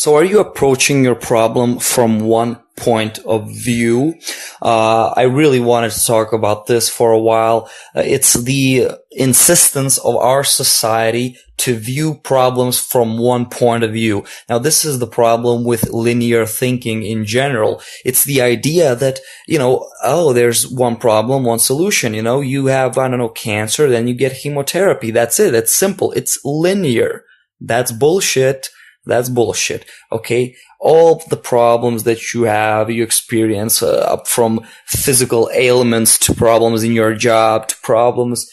So are you approaching your problem from one point of view? I really wanted to talk about this for a while. It's the insistence of our society to view problems from one point of view. Now, this is the problem with linear thinking in general. It's the idea that, there's one problem, one solution. You have, cancer, then you get chemotherapy. That's it. It's simple. It's linear. That's bullshit. That's bullshit. Okay. All the problems that you experience, up from physical ailments to problems in your job to problems,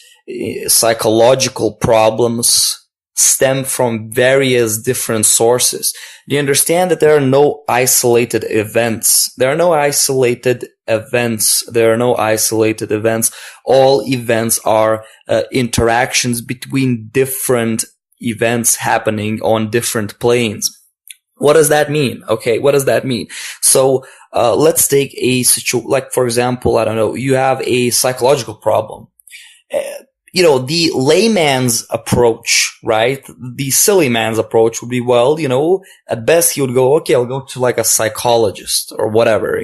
psychological problems, stem from various different sources. Do you understand that there are no isolated events? There are no isolated events. All events are interactions between different events happening on different planes. What does that mean? Okay, what does that mean? So, let's take a situation, like, for example, you have a psychological problem. The layman's approach, right? The silly man's approach would be, at best he would go, okay, I'll go to like a psychologist or whatever,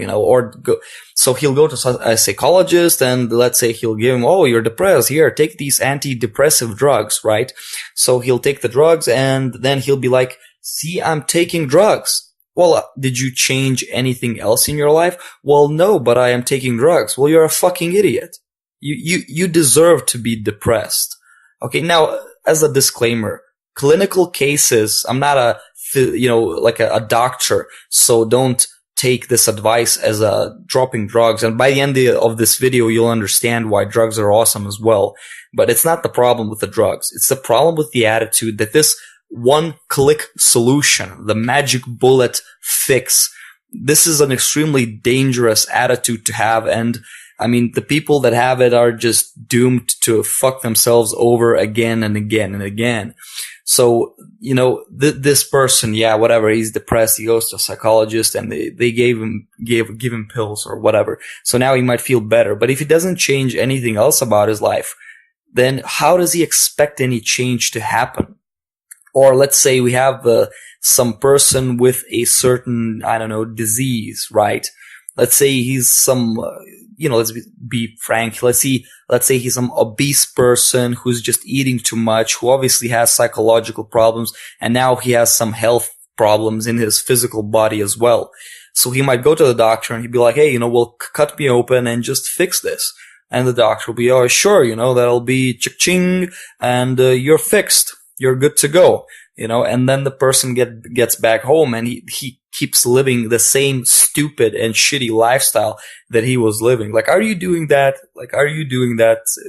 so he'll go to a psychologist and let's say he'll give him, oh, you're depressed. Here, take these antidepressive drugs, right? So he'll take the drugs and then he'll be like, see, I'm taking drugs. Well, did you change anything else in your life? Well, no, but I am taking drugs. Well, you're a fucking idiot. You deserve to be depressed. Okay, now, as a disclaimer, clinical cases, I'm not a doctor, so don't take this advice as dropping drugs. And by the end of this video, you'll understand why drugs are awesome as well. But it's not the problem with the drugs. It's the problem with the attitude that this one-click solution, the magic bullet fix, this is an extremely dangerous attitude to have. And the people that have it are just doomed to fuck themselves over again and again and again. So, this person, whatever, he's depressed, he goes to a psychologist and they give him pills or whatever. So now he might feel better. But if he doesn't change anything else about his life, then how does he expect any change to happen? Or let's say we have some person with a certain, disease, right? Let's say he's some, let's be frank. Let's say he's some obese person who's just eating too much, who obviously has psychological problems, and now he has some health problems in his physical body as well. So he might go to the doctor and he'd be like, hey, cut me open and just fix this. And the doctor will be, oh, sure, that'll be cha-ching, and you're fixed. You're good to go. And then the person gets back home and he keeps living the same stupid and shitty lifestyle that he was living. Like, are you doing that?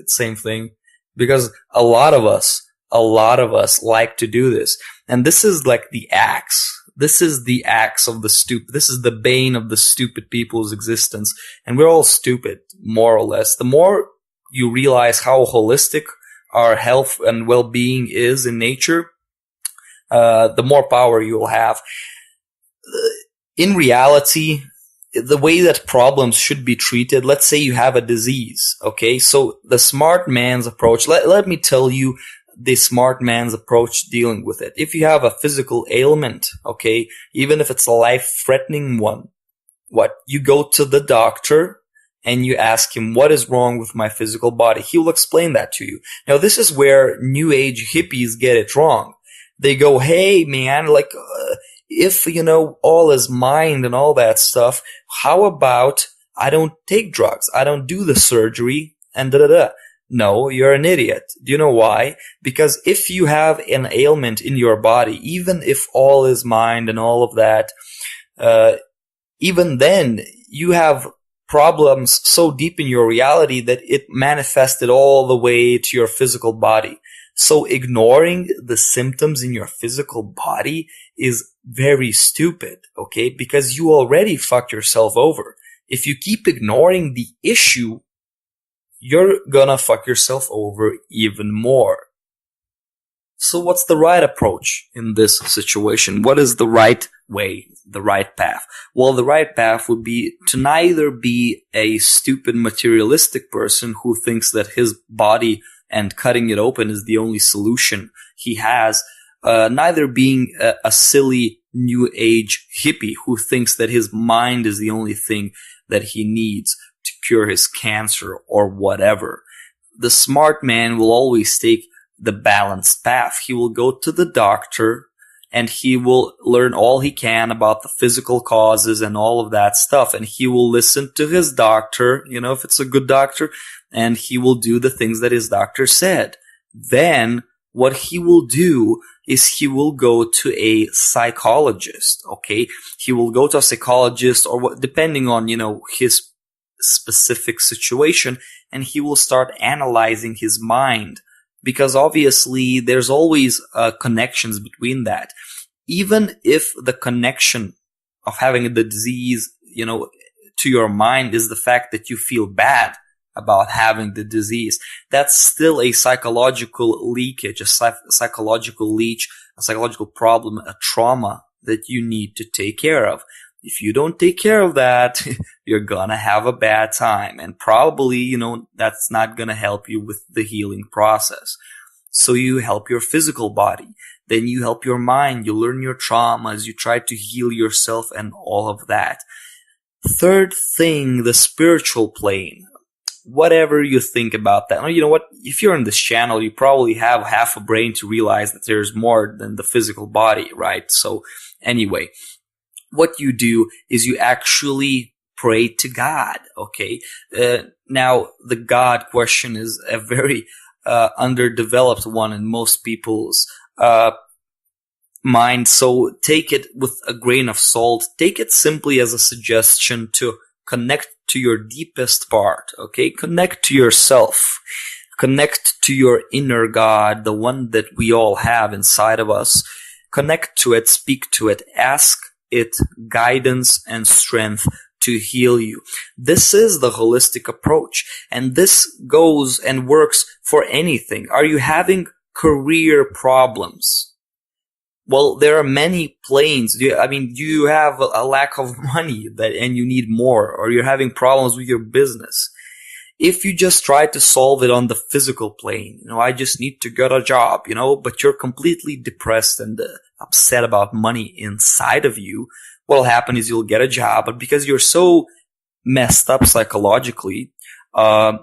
Same thing? Because a lot of us like to do this. And this is like the axe. This is the axe of the stupid. This is the bane of the stupid people's existence. And we're all stupid, more or less. The more you realize how holistic our health and well-being is in nature, the more power you will have. In reality, the way that problems should be treated, let's say you have a disease, okay? So the smart man's approach, let me tell you the smart man's approach dealing with it. If you have a physical ailment, okay, even if it's a life-threatening one, you go to the doctor and you ask him, what is wrong with my physical body? He will explain that to you. Now, this is where New Age hippies get it wrong. They go, hey, man, if, all is mind and all that stuff, how about I don't take drugs? I don't do the surgery and da-da-da. No, you're an idiot. Do you know why? Because if you have an ailment in your body, even if all is mind and all of that, even then you have problems so deep in your reality that it manifested all the way to your physical body. So ignoring the symptoms in your physical body is very stupid, okay? Because you already fucked yourself over. If you keep ignoring the issue, you're gonna fuck yourself over even more. So what's the right approach in this situation? What is the right way, the right path? Well, the right path would be to neither be a stupid materialistic person who thinks that his body and cutting it open is the only solution he has, neither being a silly new age hippie who thinks that his mind is the only thing that he needs to cure his cancer or whatever. The smart man will always take the balanced path. He will go to the doctor and he will learn all he can about the physical causes and all of that stuff. And he will listen to his doctor, if it's a good doctor, and he will do the things that his doctor said. Then what he will do is he will go to a psychologist, okay? He will go to a psychologist or depending on, his specific situation, and he will start analyzing his mind. Because obviously there's always connections between that. Even if the connection of having the disease, to your mind is the fact that you feel bad about having the disease, that's still a psychological leakage, a psychological leech, a psychological problem, a trauma that you need to take care of. If you don't take care of that, you're gonna have a bad time. And probably, that's not gonna help you with the healing process. So you help your physical body. Then you help your mind. You learn your traumas. You try to heal yourself and all of that. Third thing, the spiritual plane. Whatever you think about that. You know what? If you're on this channel, you probably have half a brain to realize that there's more than the physical body, right? So anyway, what you do is you actually pray to God, okay? Now, the God question is a very underdeveloped one in most people's mind, so take it with a grain of salt. Take it simply as a suggestion to connect to your deepest part, okay? Connect to yourself. Connect to your inner God, the one that we all have inside of us. Connect to it, speak to it, ask it guidance and strength to heal you. This is the holistic approach, and this goes and works for anything. Are you having career problems? Well, there are many planes. Do you have a lack of money and you need more, or you're having problems with your business? If you just try to solve it on the physical plane, I just need to get a job, but you're completely depressed and upset about money inside of you, what'll happen is you'll get a job, but because you're so messed up psychologically,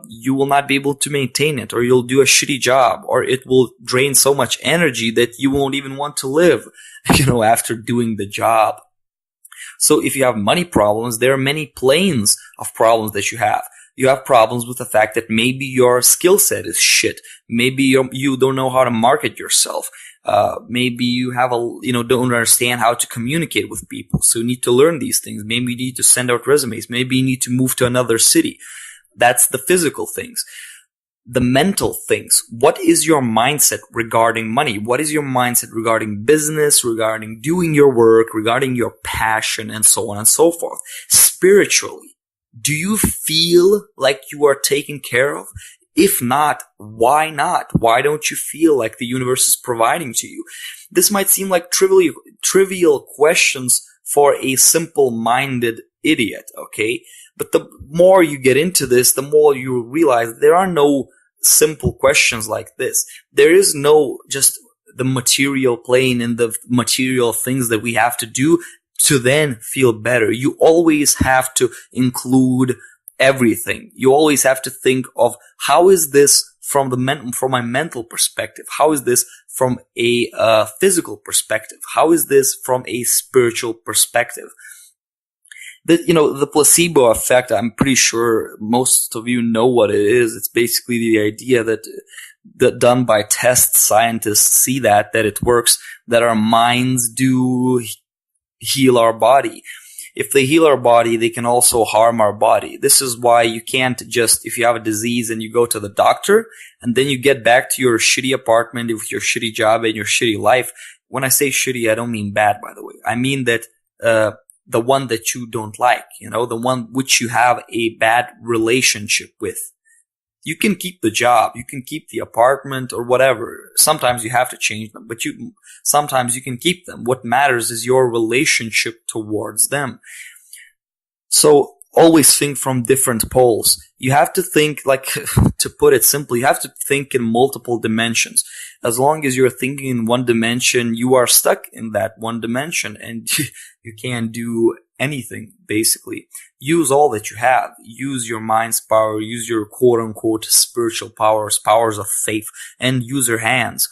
you will not be able to maintain it, or you'll do a shitty job, or it will drain so much energy that you won't even want to live, after doing the job. So if you have money problems, there are many planes of problems that you have. You have problems with the fact that maybe your skill set is shit. Maybe you don't know how to market yourself. Maybe you have don't understand how to communicate with people. So you need to learn these things. Maybe you need to send out resumes. Maybe you need to move to another city. That's the physical things. The mental things. What is your mindset regarding money? What is your mindset regarding business, regarding doing your work, regarding your passion, and so on and so forth? Spiritually, do you feel like you are taken care of? If not, why not? Why don't you feel like the universe is providing to you? This might seem like trivial questions for a simple-minded idiot, okay? But the more you get into this, the more you realize there are no simple questions like this. There is no just the material plane and the material things that we have to do to then feel better. You always have to include everything. You always have to think of how is this from my mental perspective? How is this from a physical perspective? How is this from a spiritual perspective? The placebo effect, I'm pretty sure most of you know what it is. It's basically the idea that done by test scientists see that it works, that our minds do heal our body. If they heal our body, they can also harm our body. This is why you can't just, if you have a disease and you go to the doctor and then you get back to your shitty apartment with your shitty job and your shitty life. When I say shitty, I don't mean bad, by the way. I mean that the one that you don't like, the one which you have a bad relationship with. You can keep the job, you can keep the apartment or whatever. Sometimes you have to change them, but sometimes you can keep them. What matters is your relationship towards them. So always think from different poles. You have to think, like, to put it simply, you have to think in multiple dimensions. As long as you're thinking in one dimension, you are stuck in that one dimension, and you can't do anything, basically. Use all that you have. Use your mind's power, use your quote-unquote spiritual powers, powers of faith, and use your hands.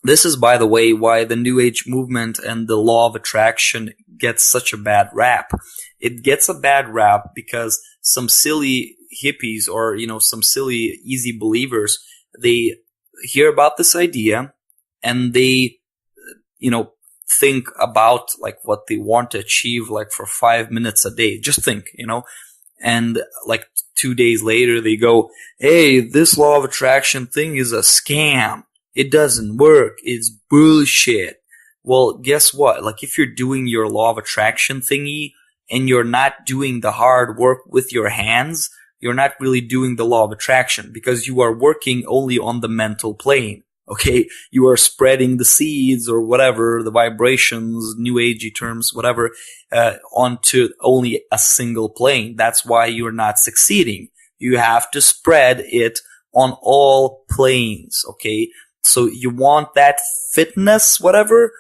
This is, by the way, why the New Age movement and the law of attraction gets such a bad rap. It gets a bad rap because some silly hippies or, some silly easy believers, they hear about this idea and they, think about like what they want to achieve like for 5 minutes a day. Just think, and like 2 days later they go, hey, this law of attraction thing is a scam. It doesn't work. It's bullshit. Well, guess what? Like, if you're doing your law of attraction thingy and you're not doing the hard work with your hands, you're not really doing the law of attraction because you are working only on the mental plane. Okay? You are spreading the seeds or whatever, the vibrations, new agey terms, whatever, onto only a single plane. That's why you're not succeeding. You have to spread it on all planes. Okay? So you want that fitness, whatever,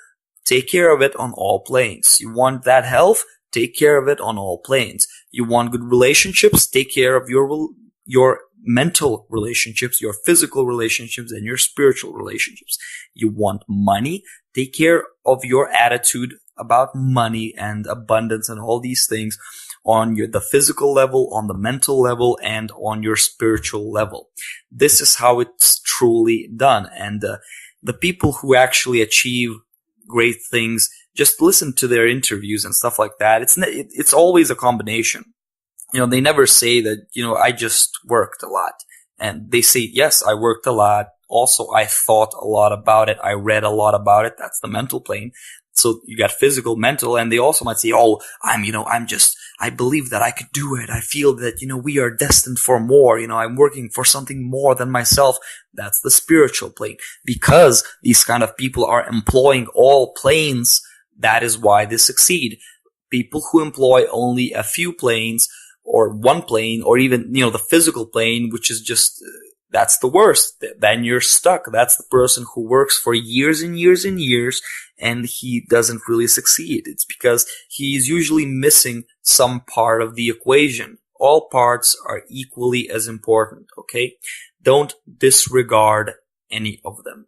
take care of it on all planes. You want that health, take care of it on all planes. You want good relationships, take care of your mental relationships, your physical relationships, and your spiritual relationships. You want money, take care of your attitude about money and abundance and all these things on the physical level, on the mental level, and on your spiritual level. This is how it's truly done. And the people who actually achieve great things, just listen to their interviews and stuff like that. It's always a combination. They never say that, I just worked a lot. And they say, yes, I worked a lot. Also, I thought a lot about it. I read a lot about it. That's the mental plane. So you got physical, mental, and they also might say, oh, I believe that I could do it. I feel that, we are destined for more. I'm working for something more than myself. That's the spiritual plane. Because these kind of people are employing all planes, that is why they succeed. People who employ only a few planes or one plane or even, the physical plane, which is just, that's the worst. Then you're stuck. That's the person who works for years and years and years and he doesn't really succeed. It's because he's usually missing some part of the equation. All parts are equally as important, okay? Don't disregard any of them.